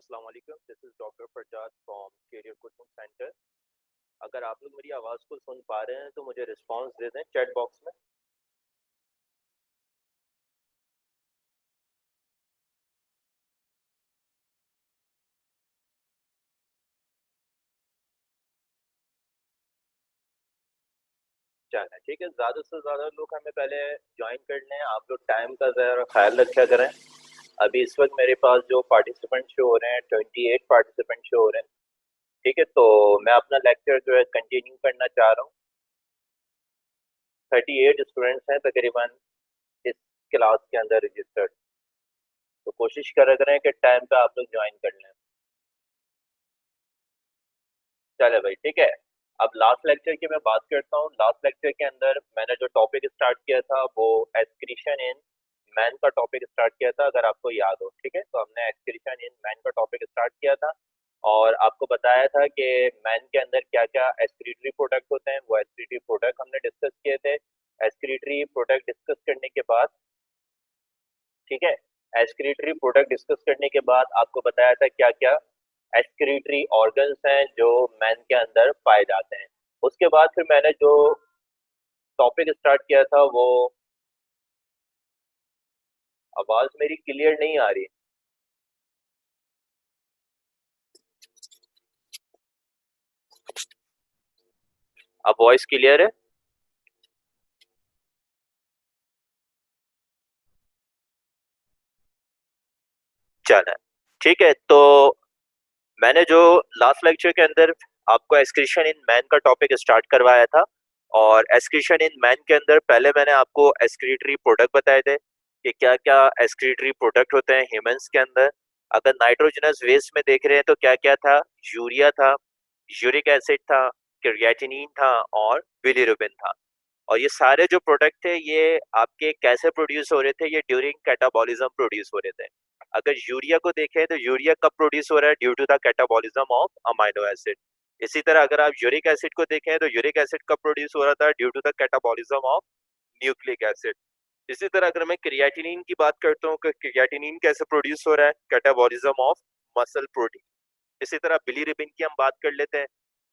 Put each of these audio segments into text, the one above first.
अस्सलाम वालेकुम, this is doctor Farzad from career coaching centre. अगर आप लोग मेरी आवाज़ को सुन पा रहे हैं तो मुझे रिस्पांस दे दें चैट बॉक्स में। चलें ठीक है, ज़्यादा से ज़्यादा लोग हमें पहले जॉइन कर लें। आप लोग टाइम का ज़रा ख्याल रखा करें। अभी इस वक्त मेरे पास जो पार्टिसिपेंट शो हो रहे हैं 28 पार्टिसिपेंट शो हो रहे हैं। ठीक है, तो मैं अपना लेक्चर जो है कंटिन्यू करना चाह रहा हूँ। 38 स्टूडेंट्स हैं तकरीबन इस क्लास के अंदर रजिस्टर्ड। तो कोशिश करा करें कि टाइम पे आप लोग ज्वाइन कर लें। चले भाई ठीक है। अब लास्ट लेक्चर की मैं बात करता हूँ। लास्ट लेक्चर के अंदर मैंने जो टॉपिक स्टार्ट किया था वो एक्सक्रीशन इन मैन का टॉपिक स्टार्ट किया था, अगर आपको याद हो। ठीक है, तो हमने एक्सक्रीशन इन मैन का टॉपिक स्टार्ट किया था और आपको बताया था कि मैन के अंदर क्या क्या एक्सक्रीटरी प्रोडक्ट होते हैं। वो एक्सक्रीटरी प्रोडक्ट हमने डिस्कस किए थे। एक्सक्रीटरी प्रोडक्ट डिस्कस करने के बाद, ठीक है, एक्सक्रीटरी प्रोडक्ट डिस्कस करने के बाद आपको बताया था क्या क्या एक्सक्रीटरी ऑर्गन्स हैं जो मैन के अंदर पाए जाते हैं। उसके बाद फिर मैंने जो टॉपिक स्टार्ट किया था वो, आवाज मेरी क्लियर नहीं आ रही। अब वॉइस क्लियर है? चला ठीक है। तो मैंने जो लास्ट लेक्चर के अंदर आपको एक्सक्रीशन इन मैन का टॉपिक स्टार्ट करवाया था, और एक्सक्रीशन इन मैन के अंदर पहले मैंने आपको एक्सक्रीटरी प्रोडक्ट बताए थे कि क्या क्या एक्सक्रीटरी प्रोडक्ट होते हैं ह्यूमंस के अंदर। अगर नाइट्रोजनस वेस्ट में देख रहे हैं तो क्या क्या था? यूरिया था, यूरिक एसिड था, क्रिएटिनिन था और बिलीरुबिन था। और ये सारे जो प्रोडक्ट थे ये आपके कैसे प्रोड्यूस हो रहे थे? ये ड्यूरिंग कैटाबॉलिज्म प्रोड्यूस हो रहे थे। अगर यूरिया को देखें तो यूरिया कब प्रोड्यूस हो रहा है? Due to the catabolism of amino acid. इसी तरह अगर आप यूरिक एसिड को देखें तो यूरिक एसिड कब प्रोड्यूस हो रहा था? Due to the catabolism of nucleic acid. इसी तरह अगर मैं क्रिएटिनिन की बात करता हूँ कि क्रिएटिनिन कैसे प्रोड्यूस हो रहा है? Catabolism of muscle protein. इसी तरह बिलीरुबिन की हम बात कर लेते हैं,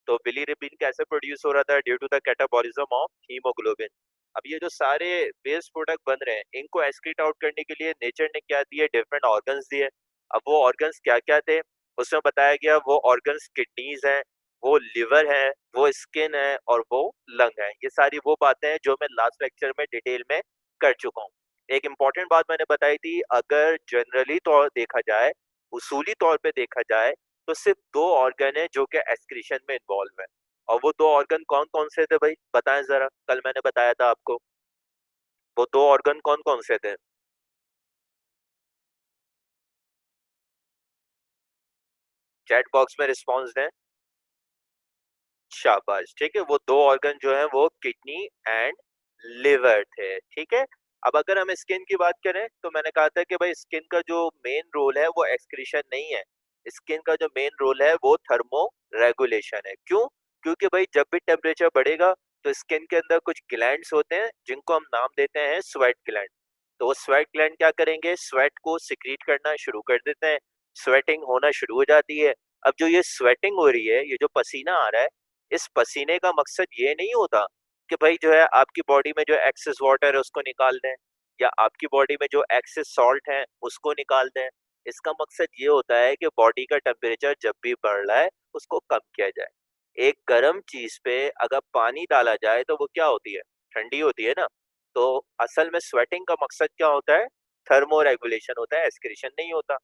तो बिलीरुबिन कैसे प्रोड्यूस हो रहा था? Due to the catabolism of haemoglobin. अब ये जो सारे वेस्ट प्रोडक्ट बन रहे हैं इनको एक्सक्रीट आउट करने के लिए नेचर ने क्या दिए? डिफरेंट ऑर्गन्स दिए। अब वो ऑर्गन्स क्या क्या थे उसमें बताया गया। वो ऑर्गन्स किडनीज हैं, वो लिवर है, वो स्किन है और वो लंग है। ये सारी वो बातें हैं जो मैं लास्ट लेक्चर में डिटेल में कर चुका हूँ। एक इम्पॉर्टेंट बात मैंने बताई थी, अगर जनरली तौर देखा जाए, उसूली तौर पे देखा जाए, तो सिर्फ दो ऑर्गन है जो कि एक्सक्रीशन में इन्वॉल्व है। और वो दो ऑर्गन कौन कौन से थे भाई? बताएं जरा, कल मैंने बताया था आपको। वो दो ऑर्गन कौन कौन से थे? चैट बॉक्स में रिस्पॉन्स दें। शाबाश, ठीक है। वो दो ऑर्गन जो है वो किडनी एंड लिवर थे। ठीक है। अब अगर हम स्किन की बात करें तो मैंने कहा था कि भाई स्किन का जो मेन रोल है वो एक्सक्रीशन नहीं है। स्किन का जो मेन रोल है वो थर्मो रेगुलेशन है। क्यों? क्योंकि भाई जब भी टेम्परेचर बढ़ेगा तो स्किन के अंदर कुछ ग्लैंड्स होते हैं जिनको हम नाम देते हैं स्वेट ग्लैंड। तो वो स्वेट ग्लैंड क्या करेंगे? स्वेट को सिक्रीट करना शुरू कर देते हैं। स्वेटिंग होना शुरू हो जाती है। अब जो ये स्वेटिंग हो रही है, ये जो पसीना आ रहा है, इस पसीने का मकसद ये नहीं होता कि भाई जो है आपकी बॉडी में जो एक्सेस वाटर है उसको निकाल दें, या आपकी बॉडी में जो एक्सेस सॉल्ट है उसको निकाल दें। इसका मकसद ये होता है कि बॉडी का टेम्परेचर जब भी बढ़ रहा है उसको कम किया जाए। एक गर्म चीज पे अगर पानी डाला जाए तो वो क्या होती है? ठंडी होती है ना। तो असल में स्वेटिंग का मकसद क्या होता है? थर्मो रेगुलेशन होता है, एस्क्रीशन नहीं होता।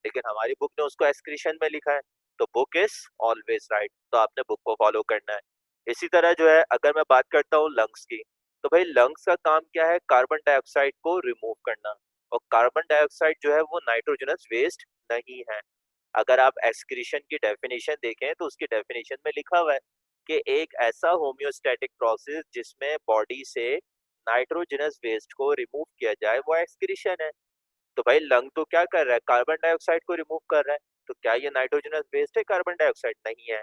लेकिन हमारी बुक ने उसको एस्क्रीशन में लिखा है। तो बुक इज ऑलवेज राइट, तो आपने बुक को फॉलो करना है। इसी तरह जो है अगर मैं बात करता हूँ लंग्स की, तो भाई लंग्स का काम क्या है? कार्बन डाइऑक्साइड को रिमूव करना। और कार्बन डाइऑक्साइड जो है वो नाइट्रोजनस वेस्ट नहीं है। अगर आप एक्सक्रीशन की डेफिनेशन देखें तो उसकी डेफिनेशन में लिखा हुआ है कि एक ऐसा होम्योस्टैटिक प्रोसेस जिसमें बॉडी से नाइट्रोजनस वेस्ट को रिमूव किया जाए वो एक्सक्रीशन है। तो भाई लंग तो क्या कर रहा है? कार्बन डाइऑक्साइड को रिमूव कर रहा है। तो क्या ये नाइट्रोजनस वेस्ट है? कार्बन डाइऑक्साइड नहीं है,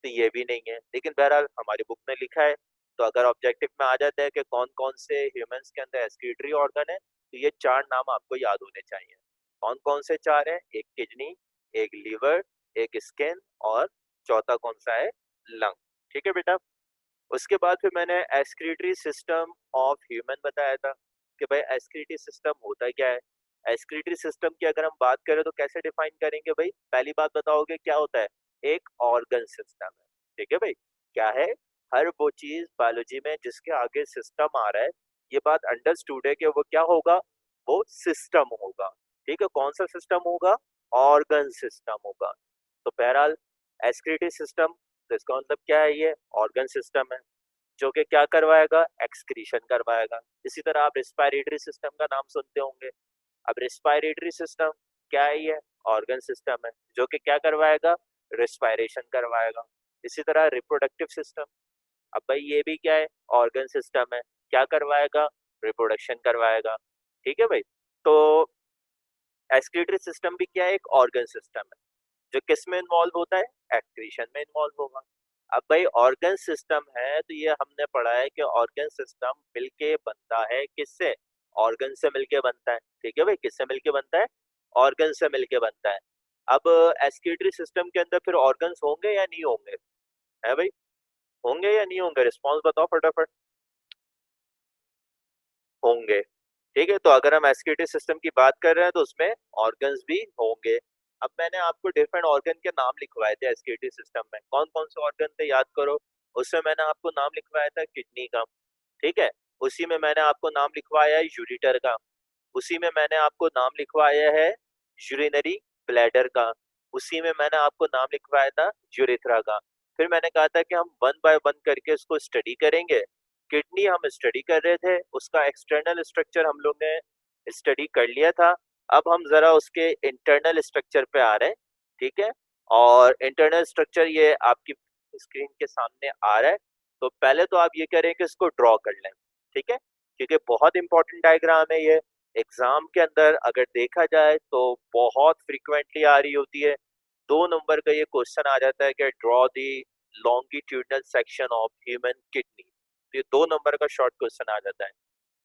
तो ये भी नहीं है। लेकिन बहरहाल हमारी बुक में लिखा है। तो अगर ऑब्जेक्टिव में आ जाता है कि कौन कौन से ह्यूमंस के अंदर एक्सक्रीटरी ऑर्गन है, तो ये चार नाम आपको याद होने चाहिए। कौन कौन से चार है? एक किडनी, एक लीवर, एक स्किन और चौथा कौन सा है, लंग। ठीक है बेटा। उसके बाद फिर मैंने एक्सक्रीटरी सिस्टम ऑफ ह्यूमन बताया था कि भाई एक्सक्रीटरी सिस्टम होता क्या है। एक्सक्रीटरी सिस्टम की अगर हम बात करें तो कैसे डिफाइन करेंगे भाई, पहली बात बताओगे क्या होता है, एक ऑर्गन सिस्टम है। ठीक है भाई, क्या है, हर वो चीज बायोलॉजी में जिसके आगे सिस्टम आ रहा है, ये बात अंडरस्टूड है कि वो क्या होगा, वो सिस्टम होगा। ठीक है, कौन सा सिस्टम होगा, ऑर्गन सिस्टम होगा। तो बहरहाल एक्सक्रीटरी सिस्टम, तो इसका मतलब क्या है, ये ऑर्गन सिस्टम है जो कि क्या करवाएगा, एक्सक्रीशन करवाएगा। इसी तरह आप रिस्पायरेटरी सिस्टम का नाम सुनते होंगे। अब रिस्पायरेटरी सिस्टम क्या है, ये ऑर्गन सिस्टम है जो कि क्या करवाएगा, रिस्पायरेशन करवाएगा। इसी तरह रिप्रोडक्टिव सिस्टम, अब भाई ये भी क्या है, ऑर्गन सिस्टम है, क्या करवाएगा, रिप्रोडक्शन करवाएगा। ठीक है भाई। तो एक्सक्रीटरी सिस्टम भी क्या है, एक ऑर्गन सिस्टम है जो किस में इन्वॉल्व होता है, एक्सक्रीशन में इन्वॉल्व होगा। अब भाई ऑर्गन सिस्टम है तो ये हमने पढ़ा है कि ऑर्गन सिस्टम मिलके बनता है किससे, ऑर्गन से मिलके बनता है। ठीक है भाई, किससे मिलके बनता है, ऑर्गन से मिलके बनता है। अब एक्सक्रीटरी सिस्टम के अंदर फिर ऑर्गन्स होंगे या नहीं होंगे, है भाई, होंगे या नहीं होंगे, रिस्पॉन्स बताओ फटाफट। होंगे। ठीक है, तो अगर हम एस्केटी सिस्टम की बात कर रहे हैं तो उसमें ऑर्गन्स भी होंगे। अब मैंने आपको डिफरेंट ऑर्गन के नाम लिखवाए थे एस्केटी सिस्टम में, कौन कौन से ऑर्गन थे याद करो। उसमें मैंने आपको नाम लिखवाया था किडनी का। ठीक है, उसी में मैंने आपको नाम लिखवाया है यूरिटर का। उसी में मैंने आपको नाम लिखवाया है यूरिनरी ब्लैडर का। उसी में मैंने आपको नाम लिखवाया था यूरेथ्रा का। फिर मैंने कहा था कि हम वन बाय वन करके इसको स्टडी करेंगे। किडनी हम स्टडी कर रहे थे, उसका एक्सटर्नल स्ट्रक्चर हम लोग ने स्टडी कर लिया था। अब हम जरा उसके इंटरनल स्ट्रक्चर पे आ रहे हैं। ठीक है, और इंटरनल स्ट्रक्चर ये आपकी स्क्रीन के सामने आ रहा है। तो पहले तो आप ये करें कि इसको ड्रॉ कर लें। ठीक है, क्योंकि बहुत इंपॉर्टेंट डायग्राम है ये, एग्जाम के अंदर अगर देखा जाए तो बहुत फ्रीक्वेंटली आ रही होती है। 2 नंबर का ये क्वेश्चन आ जाता है कि draw the longitudinal section of human kidney. तो ये 2 नंबर का शॉर्ट क्वेश्चन आ जाता है।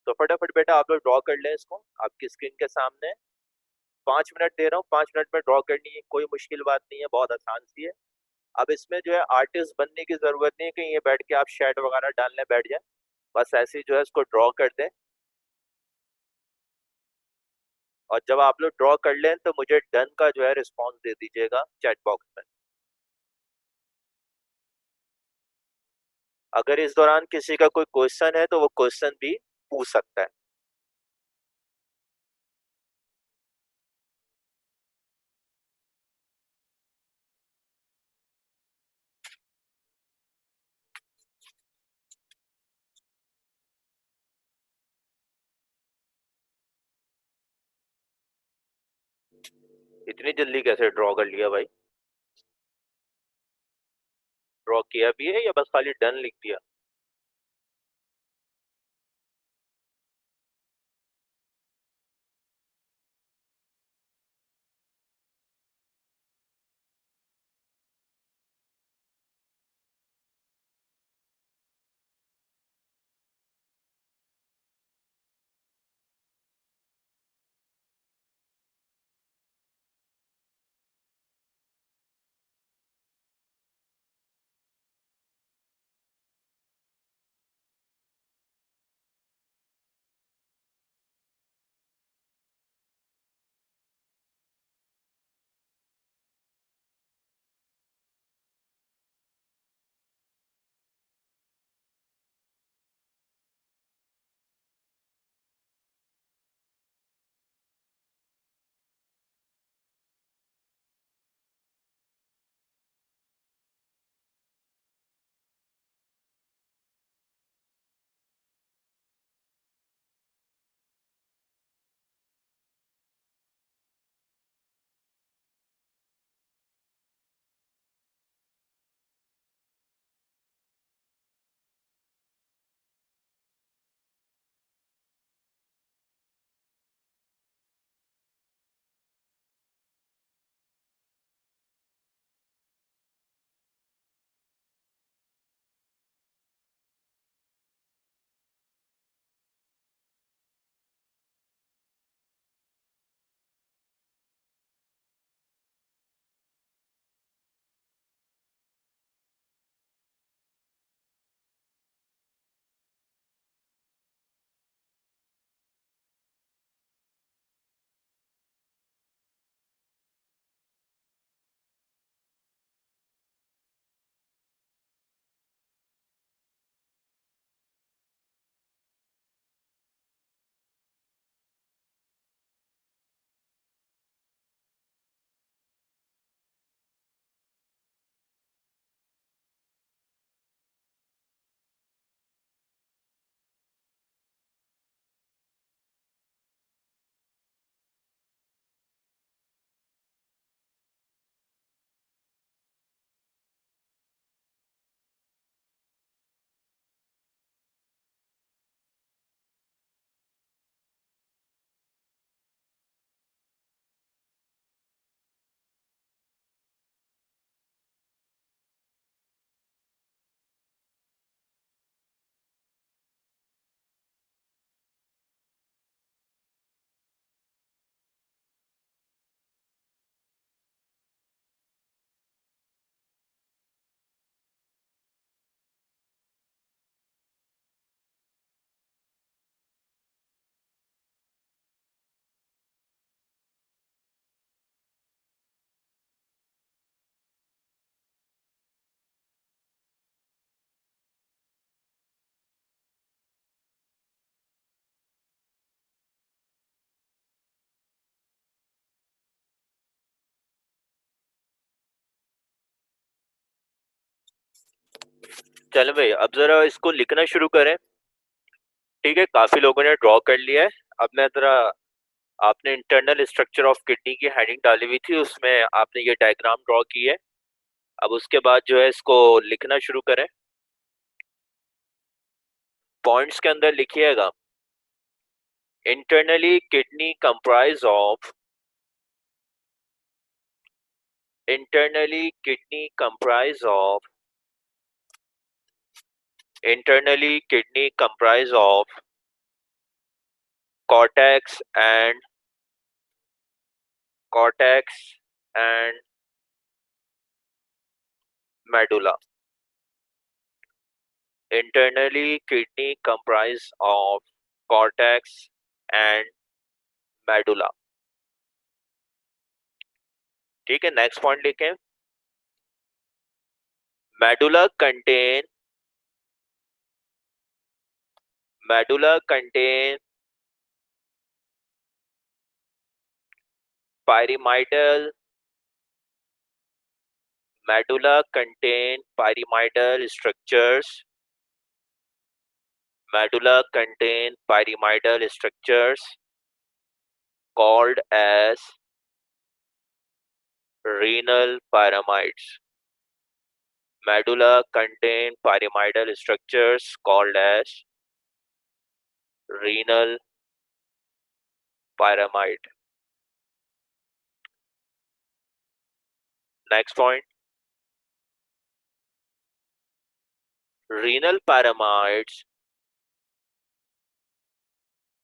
तो फटाफट बेटा आप लोग ड्रॉ कर लें इसको, आपकी स्क्रीन के सामने 5 मिनट दे रहा हूँ, 5 मिनट में ड्रॉ करनी है, कोई मुश्किल बात नहीं है, बहुत आसान सी है। अब इसमें जो है आर्टिस्ट बनने की जरूरत नहीं है कि ये बैठ के आप शेड वगैरह डालने बैठ जाए, बस ऐसे ही जो है इसको ड्रॉ कर दें। और जब आप लोग ड्रॉ कर लें तो मुझे डन का जो है रिस्पॉन्स दे दीजिएगा चैट बॉक्स में। अगर इस दौरान किसी का कोई क्वेश्चन है तो वो क्वेश्चन भी पूछ सकता है। इतनी जल्दी कैसे ड्रॉ कर लिया भाई, ड्रॉ किया भी है या बस खाली डन लिख दिया। चलो भाई, अब जरा इसको लिखना शुरू करें। ठीक है, काफी लोगों ने ड्रॉ कर लिया है। अब मैं जरा, आपने इंटरनल स्ट्रक्चर ऑफ किडनी की हेडिंग डाली हुई थी, उसमें आपने ये डायग्राम ड्रॉ की है। अब उसके बाद जो है इसको लिखना शुरू करें। पॉइंट्स के अंदर लिखिएगा, internally kidney comprise of, internally kidney comprise of, internally kidney comprise of cortex and cortex and medulla. Internally kidney comprise of cortex and medulla. ठीक है, नेक्स्ट पॉइंट लिखें, medulla contain, medulla contain pyramidal, medulla contain pyramidal structures, medulla contain pyramidal structures called as renal pyramids. Medulla contain pyramidal structures called as renal pyramid. Next point, renal pyramids,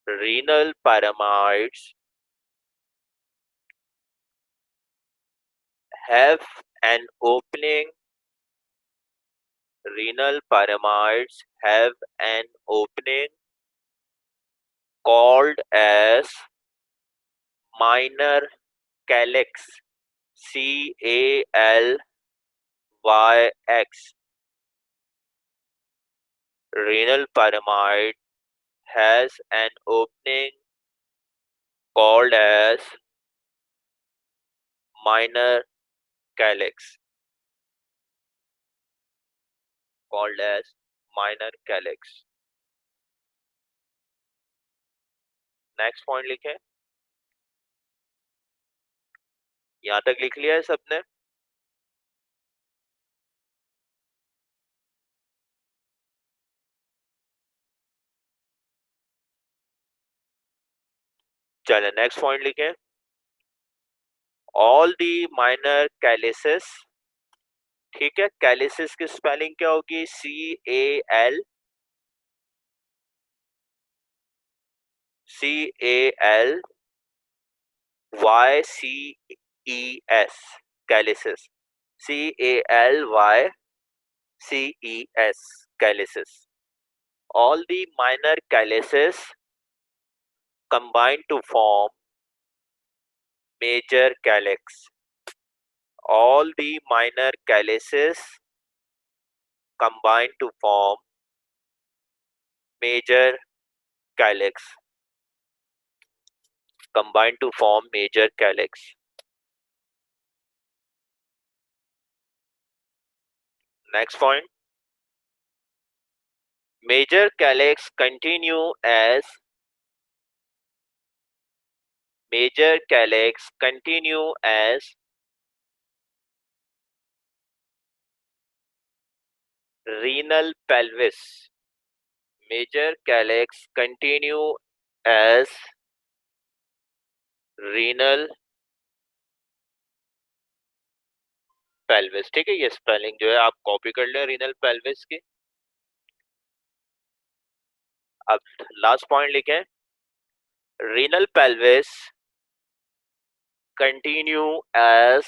renal pyramids have an opening, renal pyramids have an opening called as minor calyx, CALYX. Renal pyramid has an opening called as minor calyx, called as minor calyx. Next point लिखें, यहां तक लिख लिया है सबने? चले next point लिखें, all the minor कैलिसिस। ठीक है, कैलिसिस की स्पेलिंग क्या होगी? CALYCES, कैलिसिस, CALYCES, कैलिसिस। All the minor calyces combine to form major calyx. All the minor calyces combine to form major calyx. Combine to form major calyx. Next point. Major calyx continue as, major calyx continue as renal pelvis. Major calyx continue as renal pelvis. ठीक है, ये spelling जो है आप copy कर लें renal pelvis की। अब लास्ट पॉइंट लिखें, renal pelvis continue as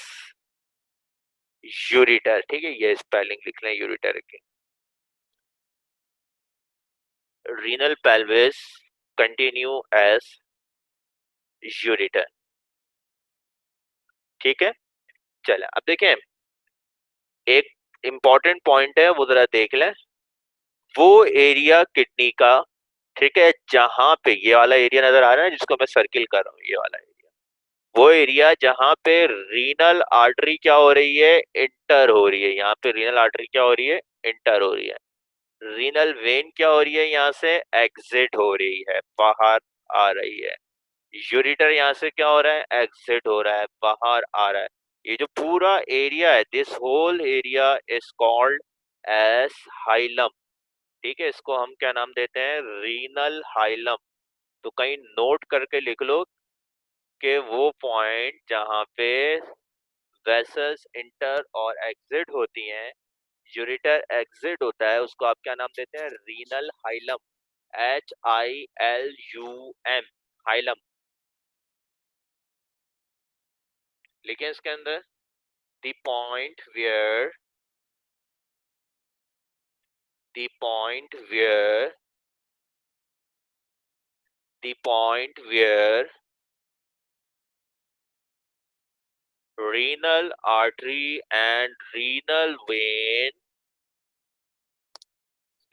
ureter. ठीक है, ये स्पेलिंग लिख लें यूरिटर की, renal pelvis continue as ureter. ठीक है, चले अब देखें, एक इंपॉर्टेंट पॉइंट है वो जरा देख लें। वो एरिया किडनी का, ठीक है, जहां पे ये वाला एरिया नजर आ रहा है जिसको मैं सर्किल कर रहा हूँ, ये वाला एरिया, वो एरिया जहां पे रीनल आर्टरी क्या हो रही है? इंटर हो रही है। यहाँ पे रीनल आर्टरी क्या हो रही है? इंटर हो रही है। रीनल वेन क्या हो रही है, यहाँ से एग्जिट हो रही है, बाहर आ रही है। यूरिटर यहाँ से क्या हो रहा है, एग्जिट हो रहा है, बाहर आ रहा है। ये जो पूरा एरिया है, this whole area is called as hilum. ठीक है, इसको हम क्या नाम देते हैं, रीनल हाइलम। तो कहीं नोट करके लिख लो कि वो पॉइंट जहाँ पे वेसल्स इंटर और एग्जिट होती हैं, यूरिटर एग्जिट होता है, उसको आप क्या नाम देते हैं, रीनल हाइलम। HILUM, hilum. लिखें इसके अंदर, the point where the point where the point where renal artery and renal vein,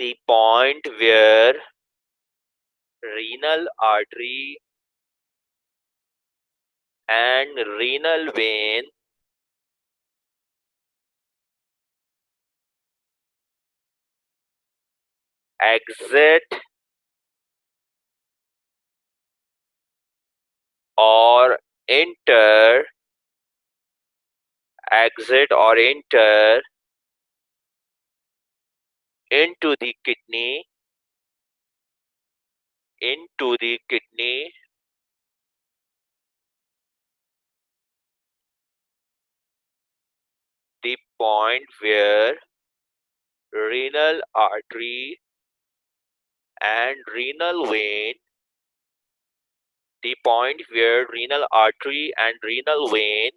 the point where renal artery and renal vein exit or enter into the kidney, into the kidney, the point where renal artery and renal vein, the point where renal artery and renal vein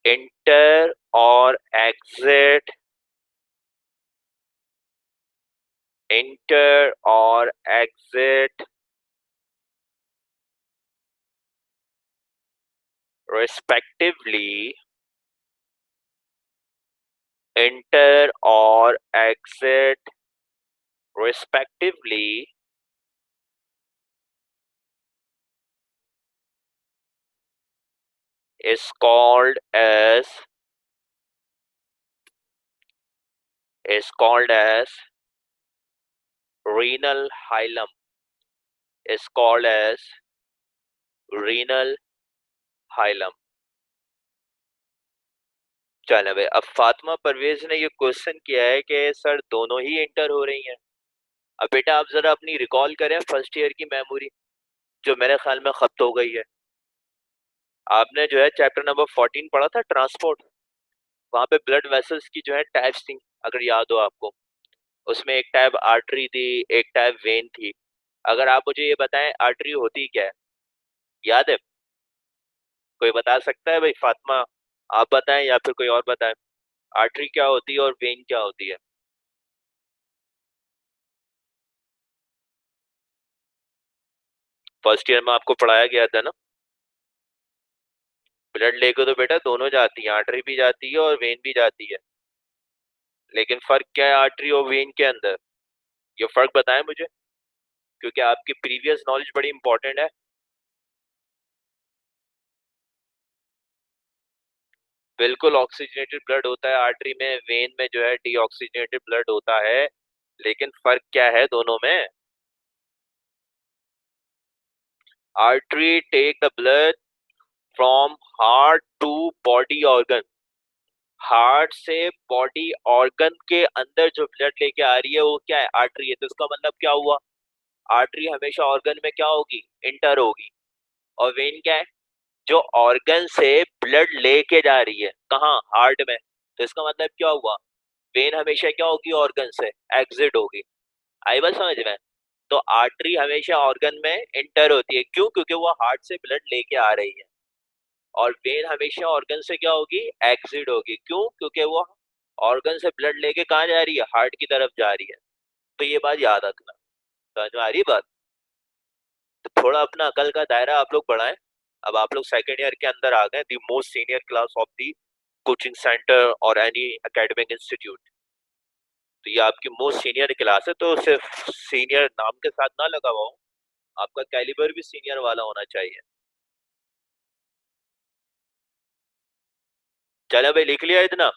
enter or exit, enter or exit respectively, enter or exit respectively is called as renal hilum, is called as renal hilum। चलो भाई, अब फातिमा परवेज ने ये question किया है कि sir दोनों ही inter हो रही हैं। अब बेटा आप जरा अपनी रिकॉल करें फर्स्ट ईयर की मेमोरी, जो मेरे ख्याल में खत्म हो गई है। आपने जो है चैप्टर नंबर 14 पढ़ा था, ट्रांसपोर्ट। वहां पे ब्लड वेसल्स की जो है टाइप्स थी, अगर याद हो आपको। उसमें एक टाइप आर्टरी थी, एक टाइप वेन थी। अगर आप मुझे ये बताएं आर्टरी होती क्या है, याद है? कोई बता सकता है भाई? फातिमा आप बताएं या फिर कोई और बताएं, आर्टरी क्या होती है और वेन क्या होती है? फर्स्ट ईयर में आपको पढ़ाया गया था ना। ब्लड लेके तो बेटा दोनों जाती है, आर्टरी भी जाती है और वेन भी जाती है। लेकिन फर्क क्या है आर्टरी और वेन के अंदर, ये फर्क बताएं मुझे, क्योंकि आपकी प्रीवियस नॉलेज बड़ी इंपॉर्टेंट है। बिल्कुल ऑक्सीजनेटेड ब्लड होता है आर्टरी में, वेन में जो है डीऑक्सीजनेटेड ब्लड होता है। लेकिन फर्क क्या है दोनों में? Artery take the blood from heart to body organ. Heart से बॉडी ऑर्गन के अंदर जो ब्लड लेके आ रही है वो क्या है, आर्टरी है। तो इसका मतलब क्या हुआ, आर्टरी हमेशा ऑर्गन में क्या होगी, इंटर होगी। और वेन क्या है, जो ऑर्गन से ब्लड लेके जा रही है, कहाँ, हार्ट में। तो इसका मतलब क्या हुआ, वेन हमेशा क्या होगी, ऑर्गन से एग्जिट होगी। आई बात समझ में? तो आर्टरी हमेशा ऑर्गन में इंटर होती है, क्यों? क्योंकि वो हार्ट से ब्लड लेके आ रही है। और वेन हमेशा ऑर्गन से क्या होगी, एग्जिट होगी, क्यों? क्योंकि वो ऑर्गन से ब्लड लेके कहाँ जा रही है, हार्ट की तरफ जा रही है। तो ये बात याद रखना, समझ में आ रही बात? तो थोड़ा अपना अकल का दायरा आप लोग बढ़ाएं। अब आप लोग सेकेंड ईयर के अंदर आ गए, the most senior class of the coaching centre और एनी एकेडमिक इंस्टीट्यूट। तो ये आपकी मोस्ट सीनियर क्लास है, तो सिर्फ सीनियर नाम के साथ ना लगा हुआ हूँ, आपका कैलिबर भी सीनियर वाला होना चाहिए। चलो भाई, लिख लिया इतना।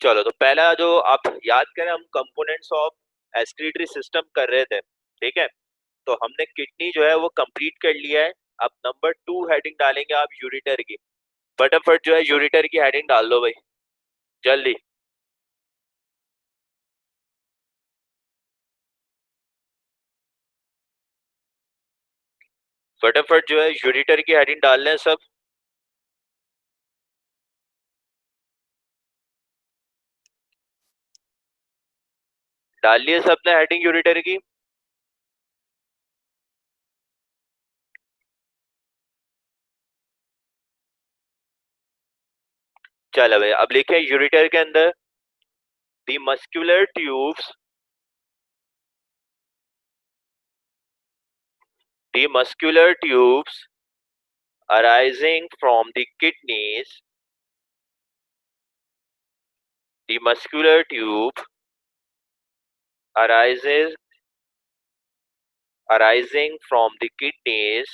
चलो, तो पहला जो आप याद करें, हम कंपोनेंट्स ऑफ एक्सक्रीटरी सिस्टम कर रहे थे, ठीक है। तो हमने किडनी जो है वो कंप्लीट कर लिया है। अब नंबर 2 हेडिंग डालेंगे आप यूरिटर की। फटाफट जो है यूरिटर की हेडिंग डाल दो भाई, जल्दी। फटाफट जो है यूरिटर की हेडिंग डाल लें सब। डाल लिए सबने हेडिंग यूरिटर की? चलो भाई, अब लिखे यूरिटर के अंदर the muscular tubes, the muscular tubes arising from the kidneys, the muscular tube arises arising from the kidneys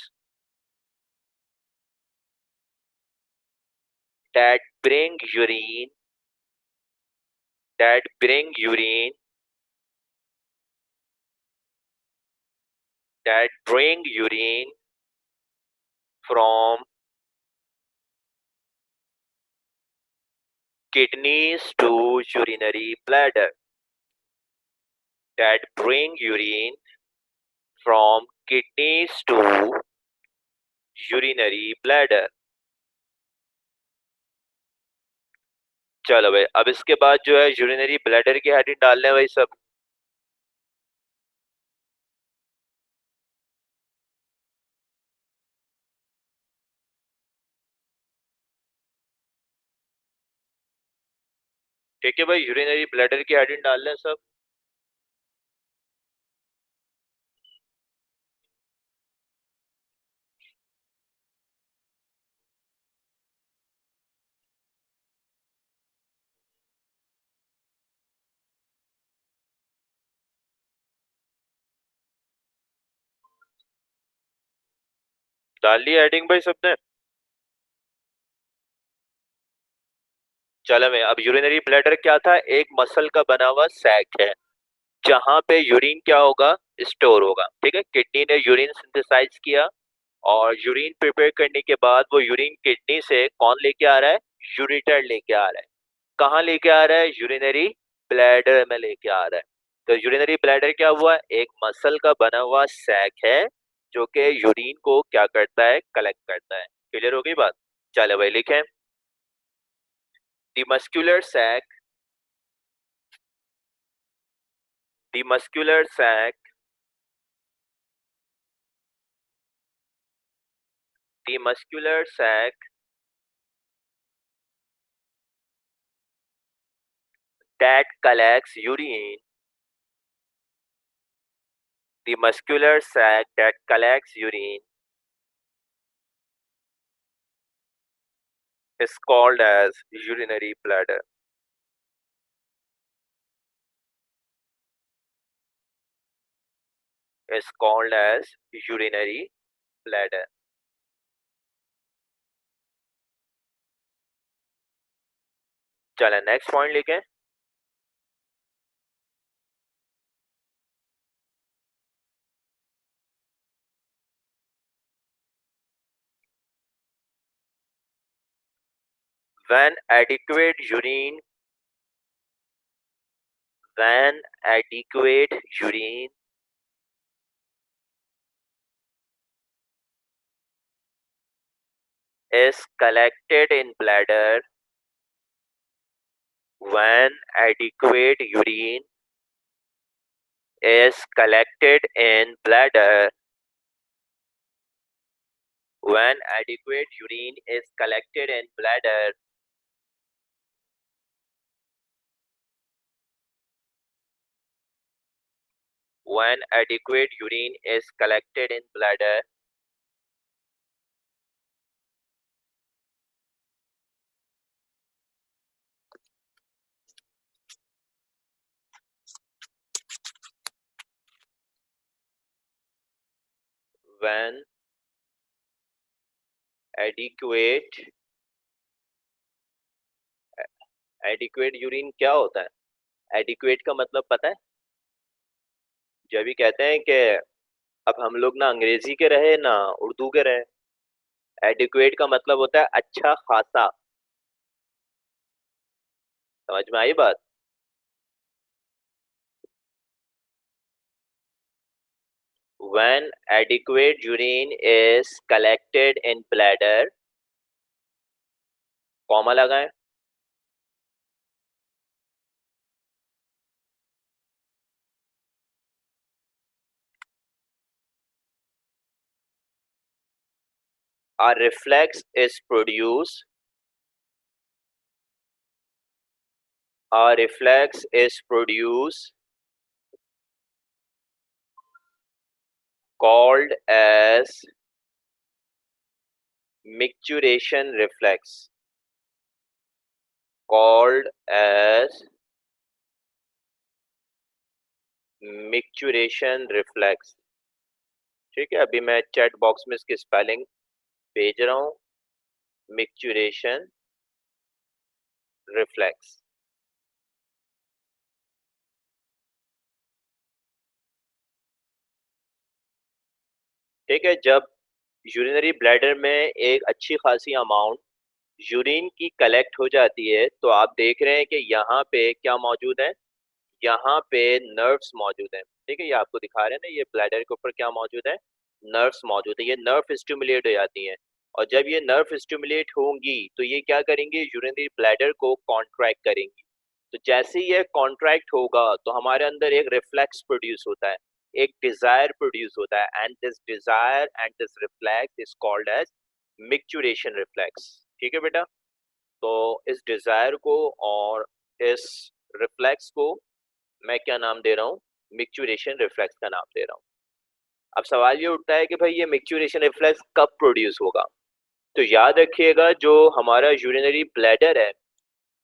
that bring urine that bring urine that bring urine from kidneys to urinary bladder, that bring urine from kidneys to urinary bladder। चलो भाई, अब इसके बाद जो है urinary bladder की heading डालने भाई सब। ठीक है भाई, यूरिनरी ब्लैडर की हेडिंग डाल लें सब। डाल ली हेडिंग भाई सबने? चलो मैं, अब यूरिनरी ब्लैडर क्या था? एक मसल का बना हुआ सैक है, जहां पे यूरिन क्या होगा? स्टोर होगा, ठीक है। किडनी ने यूरिन सिंथेसाइज किया, और यूरिन प्रिपेयर करने के बाद वो यूरिन किडनी से कौन लेके आ रहा है? यूरिटर लेके आ रहा है। कहाँ लेके आ रहा है? यूरिनरी ब्लैडर में लेके आ रहा है। तो यूरिनरी ब्लैडर क्या हुआ? एक मसल का बना हुआ सैक है, जो कि यूरिन को क्या करता है? कलेक्ट करता है। क्लियर हो गई बात? चलो भाई, लिखें the muscular sac, the muscular sac, the muscular sac that collects urine, the muscular sac that collects urine is called as urinary bladder, is called as urinary bladder। चलो नेक्स्ट पॉइंट लिखें। when adequate urine when adequate urine is collected in bladder, when adequate urine is collected in bladder, when adequate urine is collected in bladder, when adequate urine is collected in bladder, when adequate adequate urine क्या होता है? Adequate का मतलब पता है? जब भी कहते हैं कि अब हम लोग ना अंग्रेजी के रहे ना उर्दू के रहे, एडिक्वेट का मतलब होता है अच्छा खासा। समझ में आई बात? When adequate urine is collected in bladder, comma लगाएं, a reflex is produced. A reflex is produced called as micturition reflex. Called as micturition reflex. ठीक है, अभी मैं चैट बॉक्स में इसकी स्पेलिंग भेज रहा हूँ। Micturition reflex. ठीक है, जब यूरिनरी ब्लैडर में एक अच्छी खासी अमाउंट यूरिन की कलेक्ट हो जाती है तो आप देख रहे हैं कि यहाँ पे क्या मौजूद है, यहाँ पे नर्व्स मौजूद हैं। ठीक है, ये आपको दिखा रहे हैं ना, ये ब्लैडर के ऊपर क्या मौजूद है, नर्व्स मौजूद है। ये नर्व स्टिमुलेट हो जाती हैं और जब ये नर्व स्टिमुलेट होंगी तो ये क्या करेंगे, यूरिनरी ब्लैडर को कॉन्ट्रैक्ट करेंगी। तो जैसे ही ये कॉन्ट्रैक्ट होगा तो हमारे अंदर एक रिफ्लेक्स प्रोड्यूस होता है, एक डिजायर प्रोड्यूस होता है, and this desire and this reflex is called as micturition reflex. ठीक है बेटा, तो इस डिजायर को और इस रिफ्लेक्स को मैं क्या नाम दे रहा हूँ, मिक्चुरेशन रिफ्लेक्स का नाम दे रहा हूँ। अब सवाल ये उठता है कि भाई ये मिक्चुरेशन रिफ्लेक्स कब प्रोड्यूस होगा? तो याद रखिएगा, जो हमारा यूरिनरी ब्लैडर है,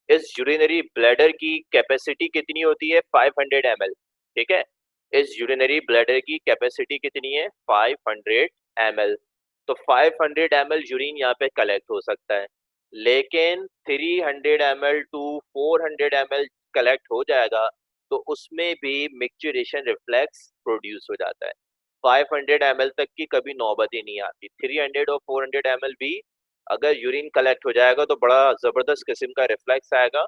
इस यूरिनरी ब्लैडर की कैपेसिटी कितनी होती है, 500 ml। ठीक है, इस यूरिनरी ब्लैडर की कैपेसिटी कितनी है, 500 ml। तो 500 ml यूरिन यहाँ पे कलेक्ट हो सकता है, लेकिन 300 ml टू 400 ml कलेक्ट हो जाएगा तो उसमें भी मिक्चुरेशन रिफ्लेक्स प्रोड्यूस हो जाता है। 500 ml तक की कभी नौबत ही नहीं आती, 300 और 400 ml भी अगर यूरिन कलेक्ट हो जाएगा तो बड़ा जबरदस्त किस्म का रिफ्लेक्स आएगा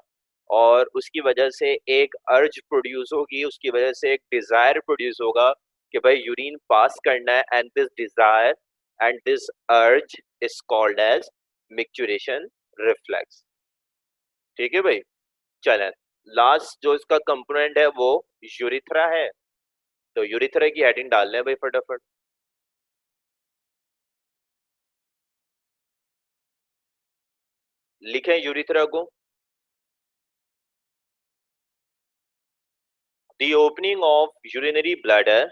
और उसकी वजह से एक अर्ज प्रोड्यूस होगी, उसकी वजह से एक डिजायर प्रोड्यूस होगा कि भाई यूरिन पास करना है, and this desire and this urge is called as micturition reflex. ठीक है भाई, चलें, लास्ट जो इसका कंपोनेंट है वो यूरिथ्रा है। तो यूरिथ्रा की हेडिंग डाल लें भाई फटाफट, लिखें यूरिथ्रा को। The opening of urinary bladder,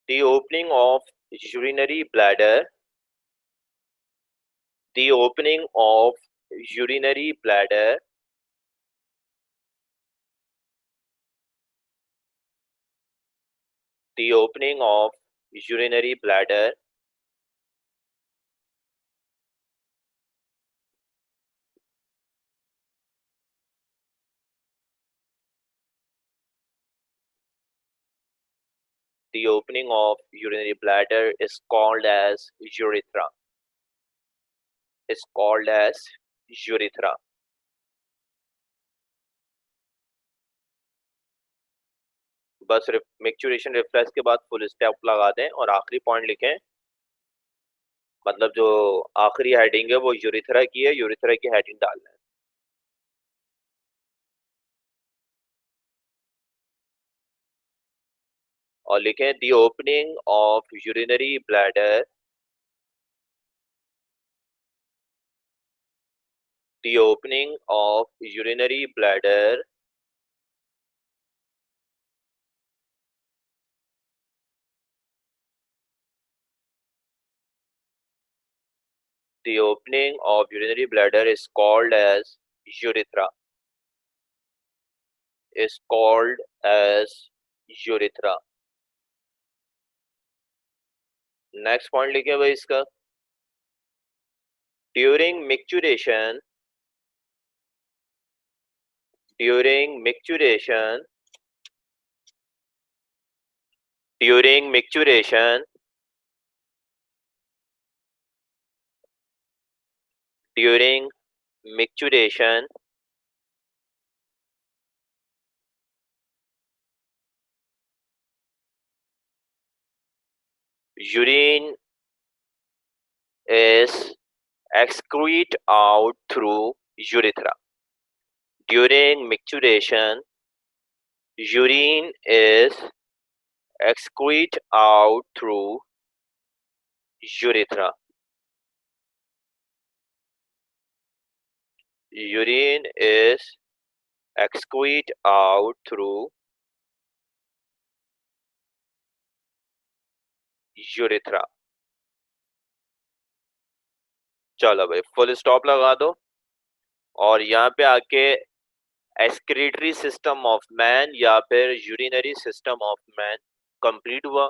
the opening of urinary bladder, the opening of urinary bladder, the opening of urinary bladder, the opening of urinary bladder is called as urethra, is called as urethra। बस micturition reflex के बाद full stop लगा दें और आखिरी point लिखें, मतलब जो आखिरी हेडिंग है वो यूरिथ्रा की है, यूरिथ्रा की हेडिंग डालना है। और लिखें the opening of urinary bladder, the opening of urinary bladder the opening of urinary bladder is called as urethra, is called as urethra। Next point लिखे भाई इसका, during micturition, during micturition, during micturition, during micturition, urine is excrete out through urethra. During micturition, urine is excrete out through urethra. Urine is excrete out through urethra. चलो भाई full stop लगा दो, और यहाँ पे आके एक्सक्रीटरी सिस्टम ऑफ मैन या फिर urinary system of man complete हुआ।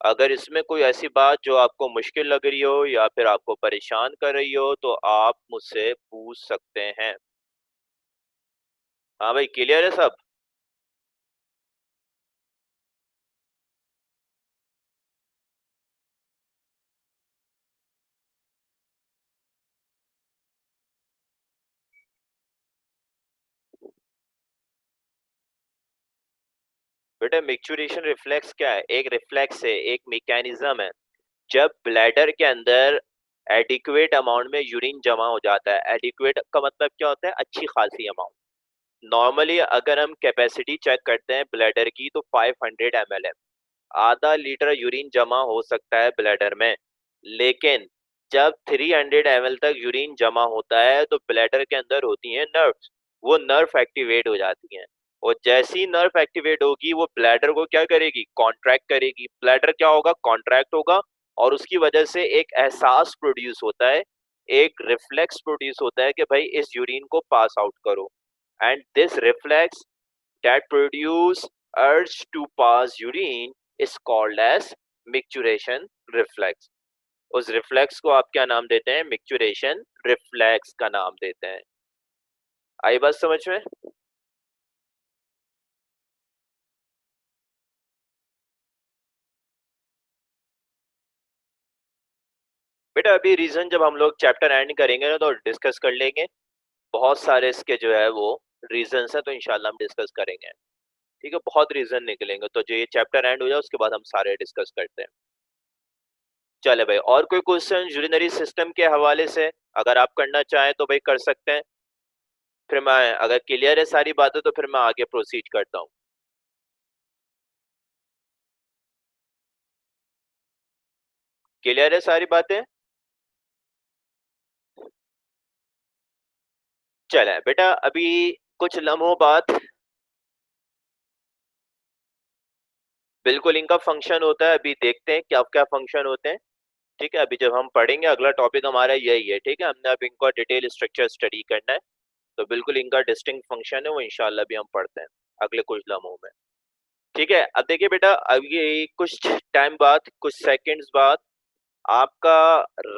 अगर इसमें कोई ऐसी बात जो आपको मुश्किल लग रही हो या फिर आपको परेशान कर रही हो तो आप मुझसे पूछ सकते हैं। हाँ भाई क्लियर है सब? बेटा मिक्चुरेशन रिफ्लेक्स क्या है? एक रिफ्लेक्स है, एक मैकेनिज्म है। जब ब्लैडर के अंदर एडिक्वेट अमाउंट में यूरिन जमा हो जाता है, एडिक्वेट का मतलब क्या होता है? अच्छी खासी अमाउंट। नॉर्मली अगर हम कैपेसिटी चेक करते हैं ब्लैडर की तो 500 ml है, आधा लीटर यूरिन जमा हो सकता है ब्लैडर में। लेकिन जब 300 ml तक यूरिन जमा होता है तो ब्लैडर के अंदर होती हैं नर्व्स, वो नर्व एक्टिवेट हो जाती हैं। और जैसी नर्व एक्टिवेट होगी वो ब्लैडर को क्या करेगी? कॉन्ट्रैक्ट करेगी। ब्लैडर क्या होगा? कॉन्ट्रैक्ट होगा, और उसकी वजह से एक एहसास प्रोड्यूस होता है, एक रिफ्लेक्स प्रोड्यूस होता है कि भाई इस यूरिन को पास आउट करो। And this reflex that produce urge to pass urine is called as micturition reflex। उस रिफ्लेक्स को आप क्या नाम देते हैं? मिक्चुरेशन रिफ्लेक्स का नाम देते हैं। आई बात समझ में? बेटा अभी रीजन जब हम लोग चैप्टर एंड करेंगे ना तो डिस्कस कर लेंगे, बहुत सारे इसके जो है वो रीजंस है, तो इंशाल्लाह हम डिस्कस करेंगे। ठीक है, बहुत रीजन निकलेंगे, तो जो ये चैप्टर एंड हो जाए उसके बाद हम सारे डिस्कस करते हैं। चले भाई, और कोई क्वेश्चन यूरिनरी सिस्टम के हवाले से अगर आप करना चाहें तो भाई कर सकते हैं। फिर मैं, अगर क्लियर है सारी बातें तो फिर मैं आगे प्रोसीड करता हूँ। क्लियर है सारी बातें? चले बेटा, अभी कुछ लम्हों बाद बिल्कुल इनका फंक्शन होता है, अभी देखते हैं क्या क्या फंक्शन होते हैं। ठीक है, अभी जब हम पढ़ेंगे अगला टॉपिक हमारा यही है। ठीक है, हमने अब इनका डिटेल स्ट्रक्चर स्टडी करना है, तो बिल्कुल इनका डिस्टिंक्ट फंक्शन है वो इंशाल्लाह भी हम पढ़ते हैं अगले कुछ लम्हों में। ठीक है, अब देखिए बेटा, अब ये कुछ टाइम बाद, कुछ सेकंड्स बाद आपका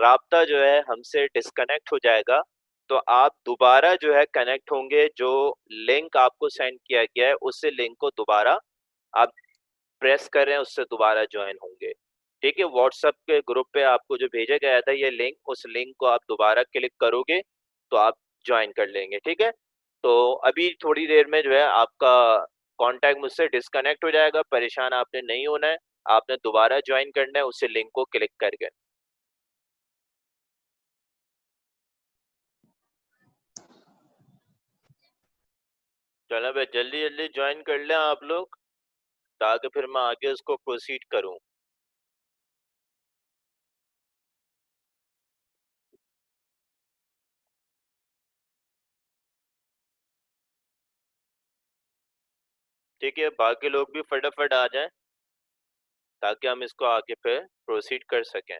राब्ता जो है हमसे डिस्कनेक्ट हो जाएगा, तो आप दोबारा जो है कनेक्ट होंगे। जो लिंक आपको सेंड किया गया है उसी लिंक को दोबारा आप प्रेस कर रहे हैं, उससे दोबारा ज्वाइन होंगे। ठीक है, व्हाट्सएप के ग्रुप पे आपको जो भेजा गया था ये लिंक, उस लिंक को आप दोबारा क्लिक करोगे तो आप ज्वाइन कर लेंगे। ठीक है, तो अभी थोड़ी देर में जो है आपका कांटेक्ट मुझसे डिस्कनेक्ट हो जाएगा, परेशान आपने नहीं होना है, आपने दोबारा ज्वाइन करना है उसी लिंक को क्लिक करके। चलो भाई जल्दी जल्दी ज्वाइन कर लें आप लोग, ताकि फिर मैं आगे उसको प्रोसीड करूं। ठीक है, बाकी लोग भी फटाफट आ जाएं ताकि हम इसको आगे पे प्रोसीड कर सकें।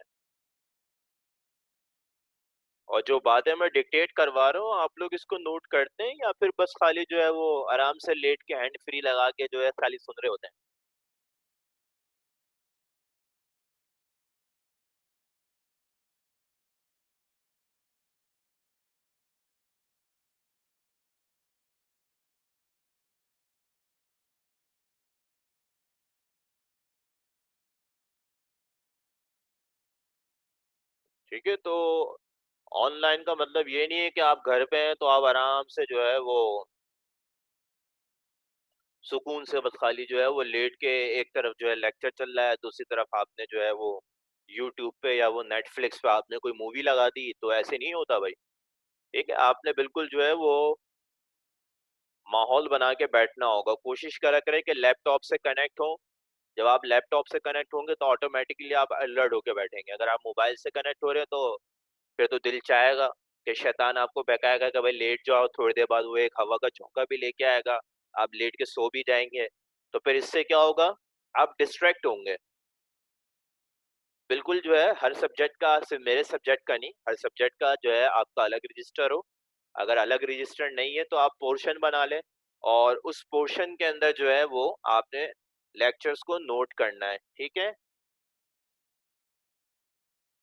और जो बातें मैं डिक्टेट करवा रहा हूँ आप लोग इसको नोट करते हैं या फिर बस खाली जो है वो आराम से लेट के हैंड फ्री लगा के जो है खाली सुन रहे होते हैं? ठीक है, तो ऑनलाइन का मतलब ये नहीं है कि आप घर पे हैं तो आप आराम से जो है वो सुकून से बस खाली जो है वो लेट के एक तरफ जो है लेक्चर चल रहा है, दूसरी तरफ आपने जो है वो यूट्यूब पे या वो नेटफ्लिक्स पे आपने कोई मूवी लगा दी, तो ऐसे नहीं होता भाई। ठीक है, आपने बिल्कुल जो है वो माहौल बना के बैठना होगा। कोशिश करा करें कि लैपटॉप से कनेक्ट हो। जब आप लैपटॉप से कनेक्ट होंगे तो ऑटोमेटिकली आप अलर्ट होके बैठेंगे। अगर आप मोबाइल से कनेक्ट हो रहे हैं तो फिर तो दिल चाहेगा कि शैतान आपको बहकाएगा कि भाई लेट जाओ, थोड़ी देर बाद वो एक हवा का झोंका भी लेके आएगा, आप लेट के सो भी जाएंगे। तो फिर इससे क्या होगा, आप डिस्ट्रैक्ट होंगे। बिल्कुल जो है हर सब्जेक्ट का, सिर्फ मेरे सब्जेक्ट का नहीं, हर सब्जेक्ट का जो है आपका अलग रजिस्टर हो। अगर अलग रजिस्टर नहीं है तो आप पोर्शन बना लें, और उस पोर्शन के अंदर जो है वो आपने लेक्चर्स को नोट करना है। ठीक है,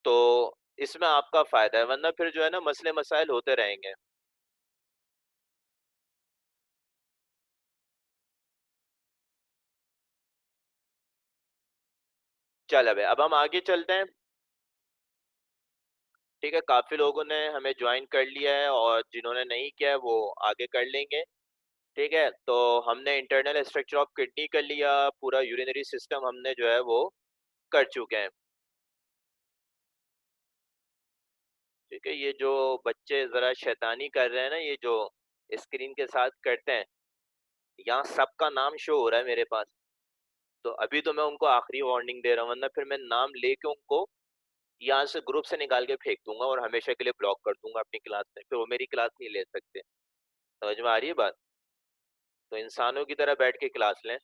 तो इसमें आपका फायदा है, वरना फिर जो है ना मसले मसाइल होते रहेंगे। चल अब हम आगे चलते हैं। ठीक है, काफी लोगों ने हमें ज्वाइन कर लिया है और जिन्होंने नहीं किया है वो आगे कर लेंगे। ठीक है, तो हमने इंटरनल स्ट्रक्चर ऑफ किडनी कर लिया, पूरा यूरिनरी सिस्टम हमने जो है वो कर चुके हैं। ठीक है, ये जो बच्चे जरा शैतानी कर रहे हैं ना, ये जो स्क्रीन के साथ करते हैं, यहाँ सबका नाम शो हो रहा है मेरे पास। तो अभी तो मैं उनको आखिरी वार्निंग दे रहा हूँ, वरना फिर मैं नाम लेके उनको यहाँ से ग्रुप से निकाल के फेंक दूंगा और हमेशा के लिए ब्लॉक कर दूंगा अपनी क्लास में, फिर वो मेरी क्लास नहीं ले सकते। समझ में आ रही है बात? तो इंसानों की तरह बैठ के क्लास लें।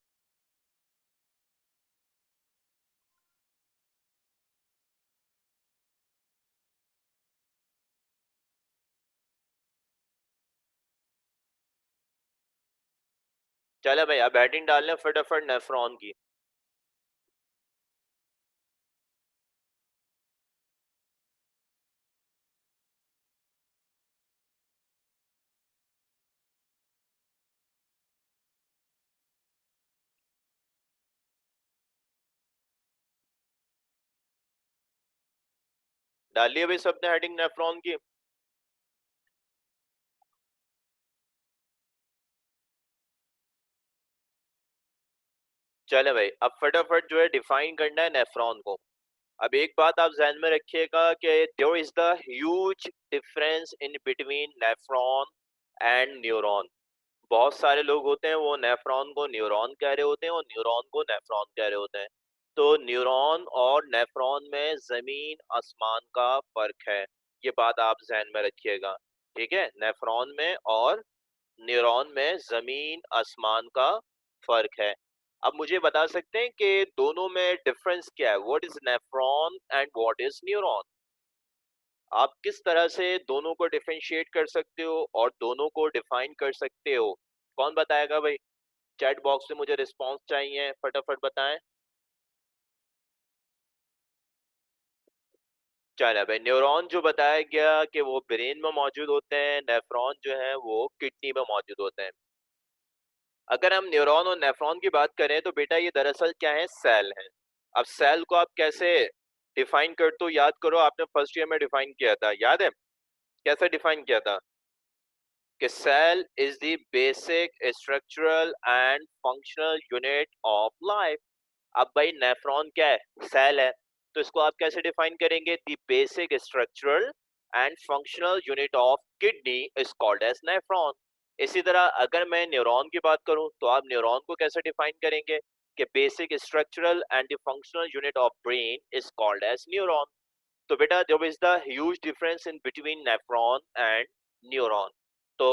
चले भाई, अब हेडिंग डाल लें फटाफट नेफ्रॉन की। डाल लिया भाई सबने हेडिंग नेफ्रॉन की। चले भाई, अब फटाफट जो है डिफाइन करना है नेफ्रॉन को। अब एक बात आप ध्यान में रखिएगा कि there is the huge difference in between nephron and neuron. बहुत सारे लोग होते हैं वो नेफ्रॉन को न्यूरॉन कह रहे होते हैं और न्यूरॉन को नेफ्रॉन कह रहे होते हैं। तो न्यूरॉन और नेफ्रॉन में जमीन आसमान का फर्क है, ये बात आप ध्यान में रखिएगा। ठीक है, नेफ्रॉन में और न्यूरॉन में जमीन आसमान का फर्क है। अब मुझे बता सकते हैं कि दोनों में डिफरेंस क्या है, what is nephron and what is neuron? आप किस तरह से दोनों को डिफरेंशिएट कर सकते हो और दोनों को डिफाइन कर सकते हो? कौन बताएगा भाई? चैट बॉक्स में मुझे रिस्पांस चाहिए, फटाफट बताएं। चलो भाई, न्यूरॉन जो बताया गया कि वो ब्रेन में मौजूद होते हैं, नेफ्रॉन जो है वो किडनी में मौजूद होते हैं। अगर हम न्यूरॉन और नेफ्रॉन की बात करें तो बेटा ये दरअसल क्या है, सेल है। अब सेल को आप कैसे डिफाइन करते हो, याद करो आपने फर्स्ट ईयर में डिफाइन किया था, याद है कैसे डिफाइन किया था? कि cell is the basic structural and functional unit of life. अब भाई नेफ्रॉन क्या है, सेल है। तो इसको आप कैसे डिफाइन करेंगे? The basic structural and functional unit of kidney is called as nephron. इसी तरह अगर मैं न्यूरॉन की बात करूं तो आप न्यूरॉन को कैसे डिफाइन करेंगे? कि basic structural and the functional unit of brain is called as neuron. तो बेटा there is the huge difference in between nephron and neuron. तो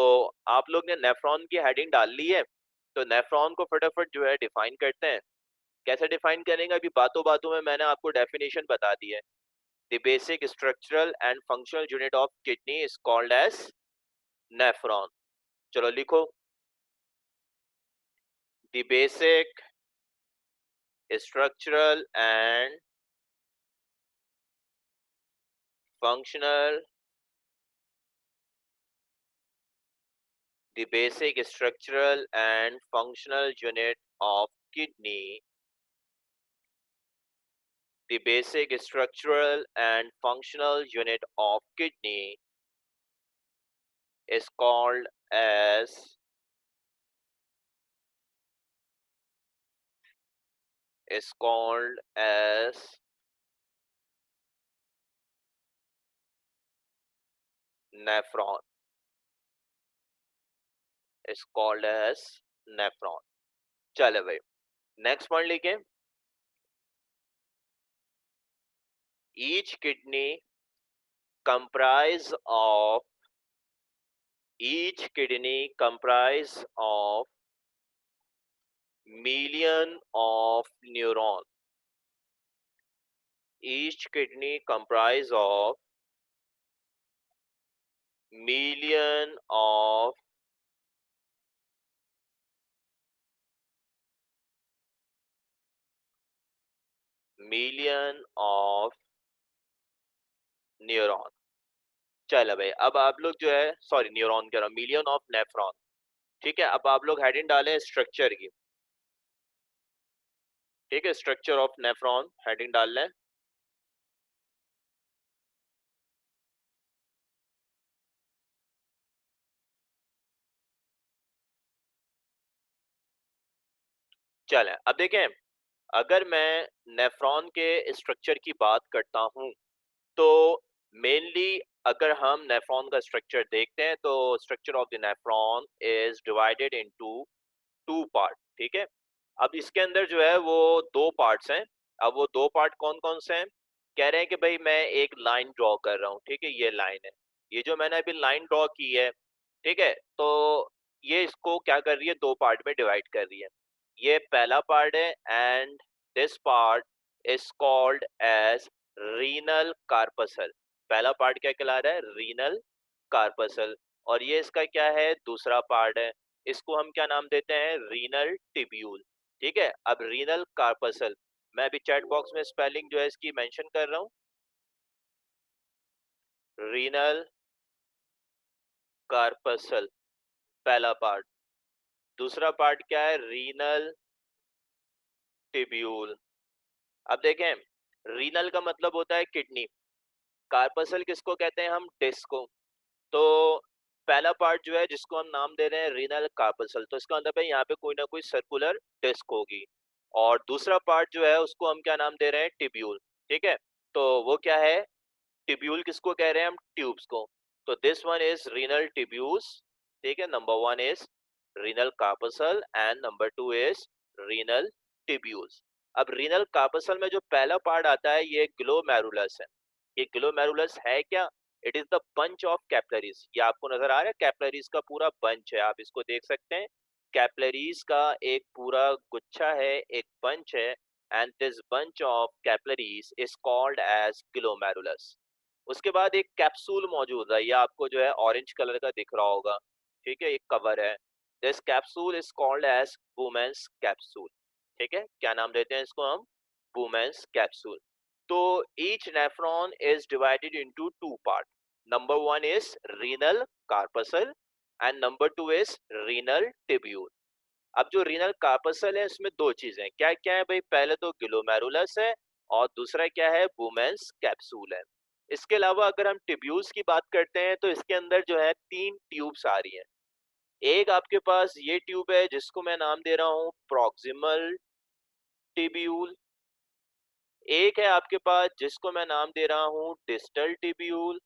आप लोग ने नेफ्रॉन की हेडिंग डाल ली है, तो नेफ्रॉन को फटाफट जो है डिफाइन करते हैं। कैसे डिफाइन करेंगे, अभी बातों बातों में मैंने आपको डेफिनेशन बता दी है। The basic structural and functional unit of kidney is called as nephron. चलो लिखो, the basic structural and functional, the basic structural and functional unit of kidney The basic structural and functional unit of kidney is called as is called as nephron. Is called as nephron. चले भाई, next point लिखे. each kidney comprise of each kidney comprise of million of neuron. Each kidney comprise of million of neuron. चलो भाई, अब आप लोग जो है, सॉरी न्यूरॉन कह रहा हूं, मिलियन ऑफ नेफ्रॉन. ठीक है, अब आप लोग हेडिंग डालें स्ट्रक्चर की. ठीक है, स्ट्रक्चर ऑफ नेफ्रॉन हेडिंग डाल लें. चलें, अब देखें, अगर मैं नेफ्रॉन के स्ट्रक्चर की बात करता हूं, तो मेनली अगर हम नेफ्रॉन का स्ट्रक्चर देखते हैं, तो structure of the nephron is divided into two part. ठीक है, अब इसके अंदर जो है वो दो पार्ट्स हैं. अब वो दो पार्ट कौन कौन से हैं? कह रहे हैं कि भाई मैं एक लाइन ड्रॉ कर रहा हूँ. ठीक है, ये लाइन है, ये जो मैंने अभी लाइन ड्रॉ की है. ठीक है, तो ये इसको क्या कर रही है, दो पार्ट में डिवाइड कर रही है. ये पहला पार्ट है, and this part is called as renal corpuscle. पहला पार्ट क्या कहला रहा है? Renal corpuscle. और ये इसका क्या है? दूसरा पार्ट है. इसको हम क्या नाम देते हैं? Renal tubule. ठीक है, अब रीनल कार्पसल, मैं अभी चैट बॉक्स में स्पेलिंग जो है इसकी मेंशन कर रहा हूँ. रीनल कार्पसल पहला पार्ट. दूसरा पार्ट क्या है? Renal tubule. अब देखें, रीनल का मतलब होता है किडनी. कार्पसल किसको कहते हैं? हम डिस्क को. तो पहला पार्ट जो है जिसको हम नाम दे रहे हैं रीनल कार्पसल, तो इसका मतलब है यहाँ पे कोई ना कोई सर्कुलर डिस्क होगी. और दूसरा पार्ट जो है उसको हम क्या नाम दे रहे हैं? टिब्यूल. ठीक है, तो वो क्या है? टिब्यूल किसको कह रहे हैं हम? ट्यूब्स को. तो this one is renal tubules. ठीक है, number one is renal corpuscle and number two is renal tubules. अब रीनल कार्पसल में जो पहला पार्ट आता है ये ग्लोमेरुलस है. ये ग्लोमेरुलस है क्या? It is the bunch of capillaries. ये आपको नजर आ रहा है, कैपिलरीज का पूरा बंच है, आप इसको देख सकते हैं. कैपिलरीज का एक पूरा गुच्छा है, एक बंच है, and this bunch of capillaries is called as glomerulus. उसके बाद एक कैप्सूल मौजूद है, ये आपको जो है ऑरेंज कलर का दिख रहा होगा. ठीक है, एक कवर है. This capsule is called as Bowman's capsule. ठीक है, क्या नाम देते हैं इसको हम? Bowman's capsule. तो each nephron is divided into two part. Number one is renal corpuscle and number two is renal tubule. अब जो रीनल कार्पसल है इसमें दो चीजें क्या क्या है भाई? पहले तो ग्लोमेरुलस है, और दूसरा क्या है? वुमेन्स कैप्सूल है. इसके अलावा अगर हम टिब्यूल्स की बात करते हैं, तो इसके अंदर जो है तीन ट्यूब्स आ रही हैं. एक आपके पास ये ट्यूब है जिसको मैं नाम दे रहा हूँ प्रॉक्सिमल टिब्यूल. एक है आपके पास जिसको मैं नाम दे रहा हूँ डिस्टल टिब्यूल.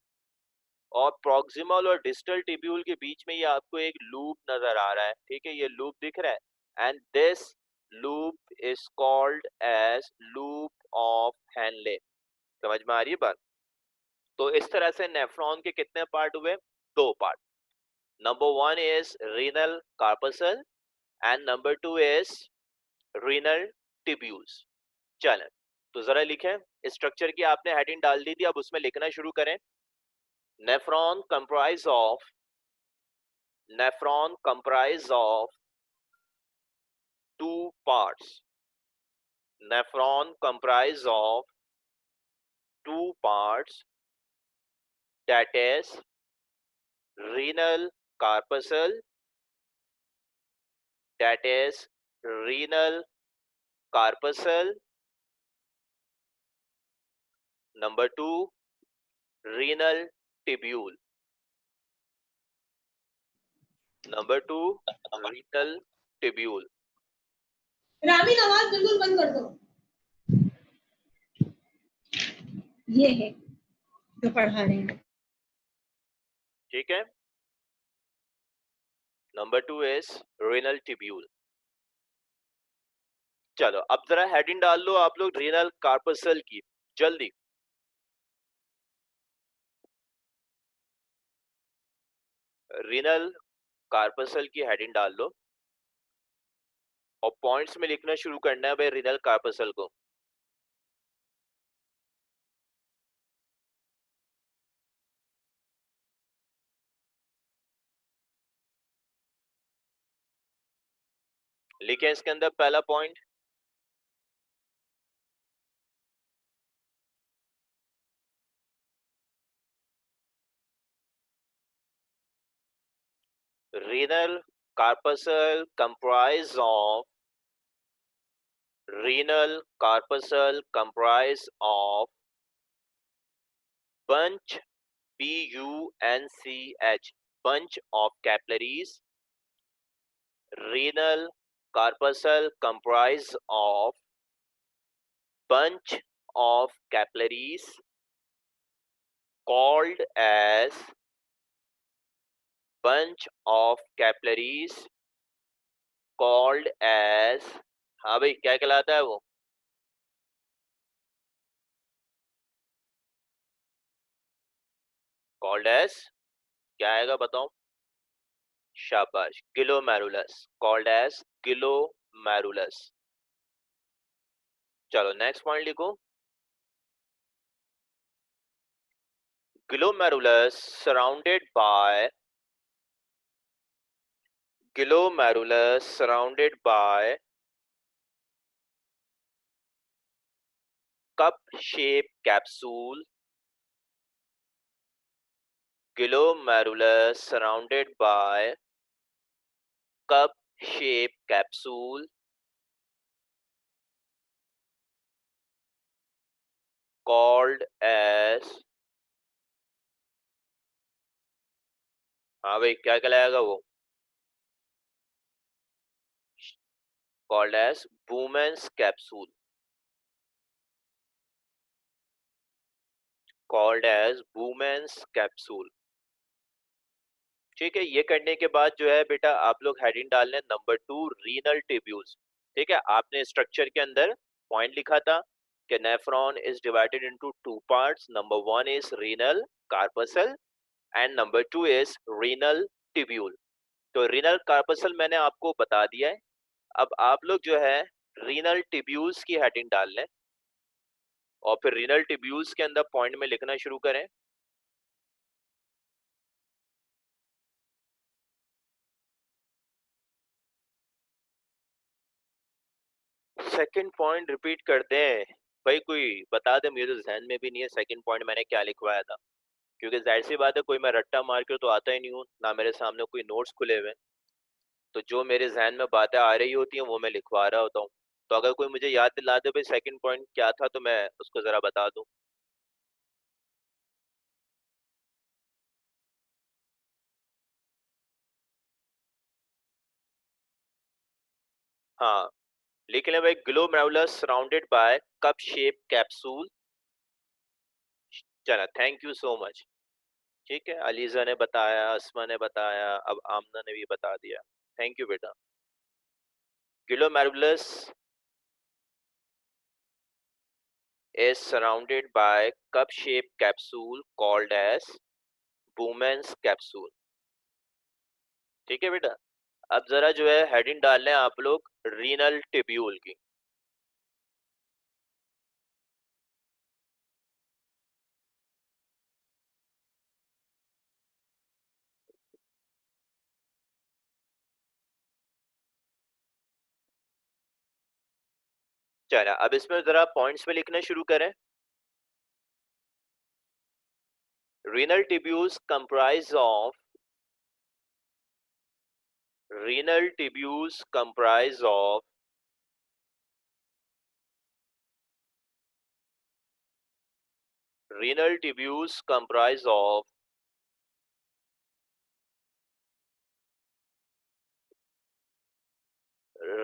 और प्रॉक्सिमल और डिस्टल टिब्यूल के बीच में ये आपको एक लूप नजर आ रहा है. ठीक है, ये लूप दिख रहा है, and this loop is called as loop of Henle. समझ में आ रही है बात? तो इस तरह से नेफ्रॉन के कितने पार्ट हुए? दो part. Number one is renal corpuscle and number two is renal tubules. चलें, तो जरा लिखें. स्ट्रक्चर की आपने हेडिंग डाल दी थी, अब उसमें लिखना शुरू करें. Nephron comprise of two parts. Nephron comprise of two parts, that is renal corpuscle, that is renal corpuscle number 2 renal tubule, number 2 renal tubule. Rami आवाज बिल्कुल बंद कर दो। ये है जो पढ़ा रहे हैं। ठीक है, नंबर 2 इज रीनल टिब्यूल। चलो अब जरा हेडिंग डाल लो आप लोग रीनल कार्पसल की, जल्दी। रीनल कार्पसल की हेडिंग डाल लो और पॉइंट्स में लिखना शुरू करना है भाई रीनल कार्पसल को। लिखे इसके अंदर पहला point, renal corpuscle comprise of renal corpuscle comprise of bunch bunch bunch of capillaries. Renal corpuscle comprise of bunch of capillaries called as bunch of capillaries called as, हाँ भाई क्या कहलाता है वो? called as क्या आएगा बताओ? शाबाश, glomerulus, called as glomerulus। चलो नेक्स्ट पॉइंट लिखो, glomerulus surrounded by glomerulus surrounded by cup shaped capsule, glomerulus surrounded by cup shaped capsule called as, हाँ भाई क्या कहलाएगा वो? called as Bowman's capsule, called as Bowman's capsule। ठीक है, ये करने के बाद जो है बेटा आप लोग हेडिंग डालने नंबर 2 रीनल टिब्यूल्स। ठीक है, आपने स्ट्रक्चर के अंदर पॉइंट लिखा था कि nephron is divided into two parts, number 1 is renal corpuscle and number 2 is renal tubule. तो रीनल कार्पसल मैंने आपको बता दिया है, अब आप लोग जो है रीनल टिब्यूल्स की हेडिंग डाल लें और फिर रीनल टिब्यूल्स के अंदर पॉइंट में लिखना शुरू करें। सेकंड पॉइंट रिपीट कर दें भाई, कोई बता दे, मुझे तो जहन में भी नहीं है सेकंड पॉइंट मैंने क्या लिखवाया था, क्योंकि जाहिर सी बात है कोई मैं रट्टा मार के तो आता ही नहीं हूँ ना, मेरे सामने कोई नोट्स खुले हुए, तो जो मेरे जहन में बातें आ रही होती हैं वो मैं लिखवा रहा होता हूँ। तो अगर कोई मुझे याद दिला दे भाई सेकंड पॉइंट क्या था तो मैं उसको जरा बता दूं। हाँ लिख लें भाई, glomerulus surrounded by cup shape capsule. चला, थैंक यू सो मच। ठीक है, अलीजा ने बताया, अस्मा ने बताया, अब आमना ने भी बता दिया, थैंक यू बेटा। Glomerulus is surrounded by cup-shaped capsule called as Bowman's capsule। ठीक है बेटा, अब जरा जो है हेडिंग डाल लें आप लोग रीनल टिब्यूल की। चला, अब इसमें जरा पॉइंट्स में लिखना शुरू करें। Renal tubules comprise of renal tubules comprise of Renal tubules comprise of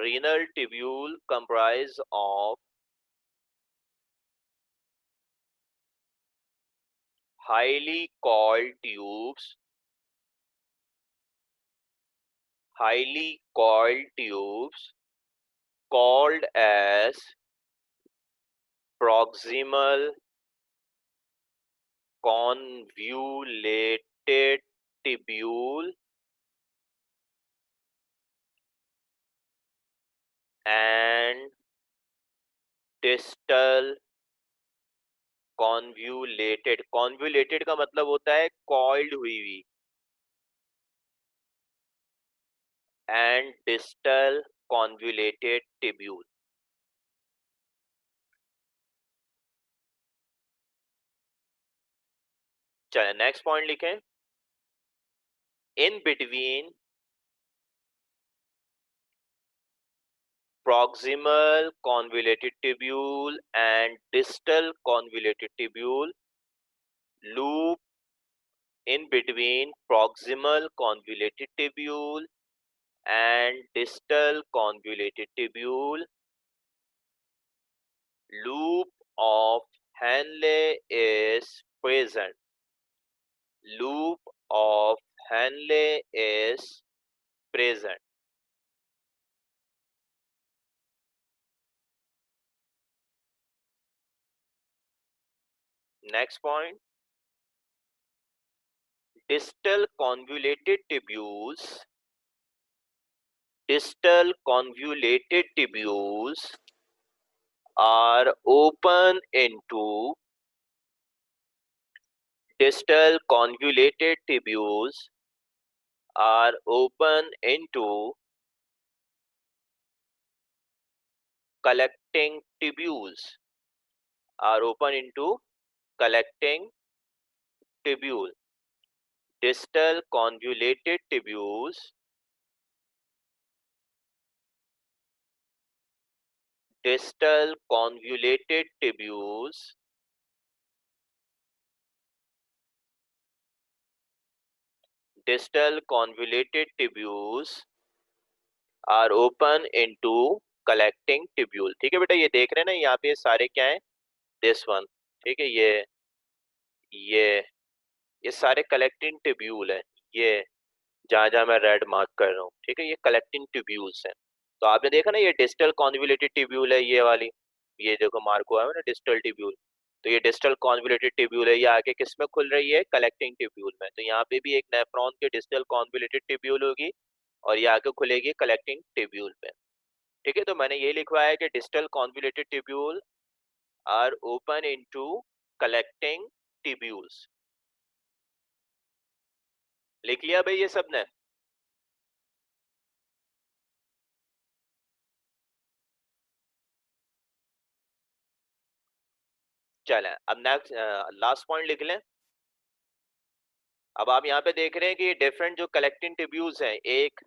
renal tubule comprise of highly coiled tubes, highly coiled tubes called as proximal convoluted tubule and distal convoluted. convoluted का मतलब होता है coiled हुई हुई, and distal convoluted tubule. चलिए next point लिखें. In between proximal convoluted tubule and distal convoluted tubule, loop in between proximal convoluted tubule and distal convoluted tubule, loop of Henle is present. Loop of Henle is present. Next point. Distal convoluted tubules are open into distal convoluted tubules are open into collecting tubules are open into collecting tubule. Distal convoluted tubules distal convoluted tubules distal convoluted tubules are open into collecting tubule. ठीक है बेटा, ये देख रहे हैं ना यहाँ पे सारे क्या है, दिस वन. ठीक है, ये ये सारे कलेक्टिंग ट्यूब्यूल है. ये जहां जहां मैं रेड मार्क कर रहा हूँ, ठीक है, ये कलेक्टिंग ट्यूब्यूल्स हैं. तो आपने देखा ना, ये डिस्टल कॉन्वोल्यूटेड ट्यूब्यूल है, ये वाली, ये देखो मार्क हुआ है ना डिस्टल ट्यूब्यूल. तो ये डिस्टल कॉन्वोल्यूटेड ट्यूब्यूल है, ये आगे किस में खुल रही है, कलेक्टिंग ट्यूब्यूल में. तो यहाँ पे भी एक नेफ्रॉन के डिस्टल कॉन्वोल्यूटेड ट्यूब्यूल होगी और ये आगे खुलेगी कलेक्टिंग ट्यूब्यूल पे. ठीक है, तो मैंने ये लिखवाया है कि distal convoluted tubule are open into collecting tubules. लिख लिया भाई ये सबने? चलें, अब नेक्स्ट लास्ट पॉइंट लिख लें. अब आप यहाँ पे देख रहे हैं कि ये डिफरेंट जो कलेक्टिंग ट्यूब्यूल्स हैं, एक,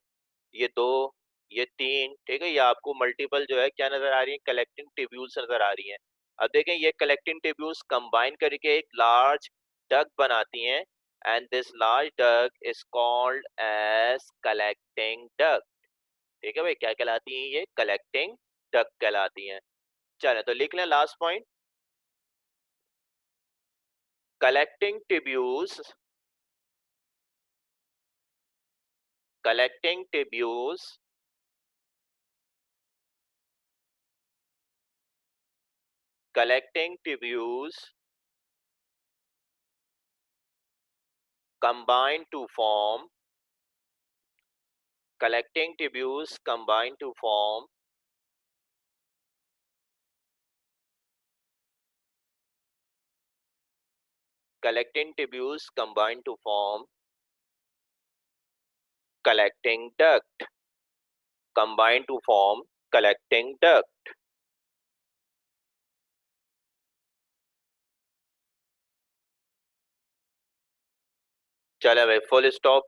ये दो, ये तीन, ठीक है, ये आपको मल्टीपल जो है क्या नजर आ रही है, कलेक्टिंग ट्यूब्यूल्स नजर आ रही हैं. अब देखें, ये कलेक्टिंग ट्यूब्यूल्स कंबाइन करके एक लार्ज डक बनाती हैं, and this large duct is called as collecting duct. ठीक है भाई, क्या कहलाती हैं ये, कलेक्टिंग डक कहलाती हैं. चलें, तो लिख लें last point. collecting tubules collecting tubules collecting tubules combine to form collecting tubules combine to form collecting tubules combine to form collecting duct combine to form collecting duct. चले भाई, फुल स्टॉप.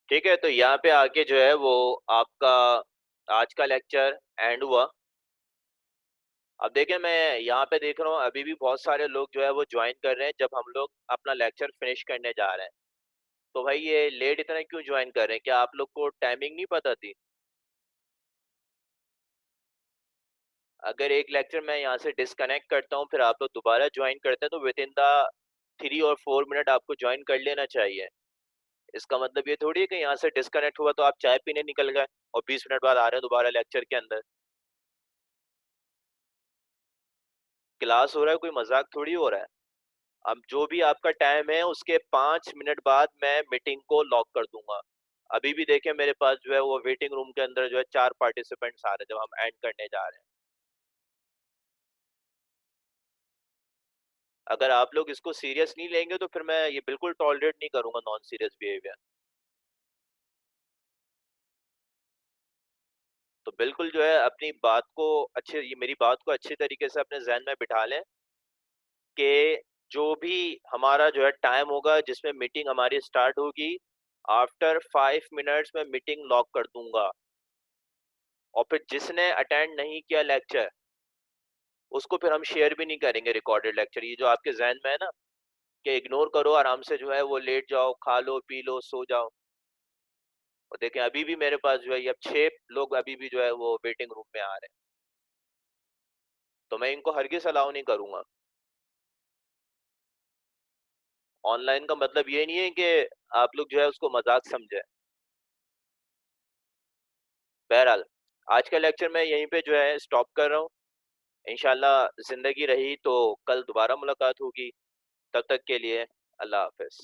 ठीक है, तो यहाँ पे आके जो है वो आपका आज का लेक्चर एंड हुआ. अब देखिए मैं यहाँ पे देख रहा हूँ अभी भी बहुत सारे लोग जो है वो ज्वाइन कर रहे हैं जब हम लोग अपना लेक्चर फिनिश करने जा रहे हैं। तो भाई ये लेट इतना क्यों ज्वाइन कर रहे हैं? क्या आप लोग को टाइमिंग नहीं पता थी? अगर एक लेक्चर मैं यहाँ से डिस्कनेक्ट करता हूँ फिर आप लोग दोबारा ज्वाइन करते हैं तो विद इन द 3 और 4 मिनट आपको ज्वाइन कर लेना चाहिए। इसका मतलब ये थोड़ी है कि यहाँ से डिस्कनेक्ट हुआ तो आप चाय पीने निकल गए और 20 मिनट बाद आ रहे हैं दोबारा लेक्चर के अंदर। क्लास हो रहा है, कोई मजाक थोड़ी हो रहा है। अब जो भी आपका टाइम है उसके 5 मिनट बाद मैं मीटिंग को लॉक कर दूंगा। अभी भी देखें मेरे पास जो है वो वेटिंग रूम के अंदर जो है 4 पार्टिसिपेंट्स आ रहे हैं जब हम एंड करने जा रहे हैं। अगर आप लोग इसको सीरियस नहीं लेंगे तो फिर मैं ये बिल्कुल टॉलरेट नहीं करूंगा नॉन सीरियस बिहेवियर। तो बिल्कुल जो है अपनी बात को अच्छे ये मेरी बात को अच्छे तरीके से अपने जहन में बिठा लें कि जो भी हमारा जो है टाइम होगा जिसमें मीटिंग हमारी स्टार्ट होगी, आफ्टर 5 मिनट्स में मीटिंग लॉक कर दूंगा। और फिर जिसने अटेंड नहीं किया लेक्चर उसको फिर हम शेयर भी नहीं करेंगे रिकॉर्डेड लेक्चर। ये जो आपके जहन में है ना कि इग्नोर करो, आराम से जो है वो लेट जाओ, खा लो पी लो सो जाओ। और देखें अभी भी मेरे पास जो है ये अब 6 लोग अभी भी जो है वो वेटिंग रूम में आ रहे हैं। तो मैं इनको हरगिज अलाउ नहीं करूंगा। ऑनलाइन का मतलब ये नहीं है कि आप लोग जो है उसको मजाक समझे। बहरहाल आज का लेक्चर मैं यहीं पे जो है स्टॉप कर रहा हूँ। इंशाल्लाह जिंदगी रही तो कल दोबारा मुलाकात होगी। तब तक के लिए अल्लाह हाफिज।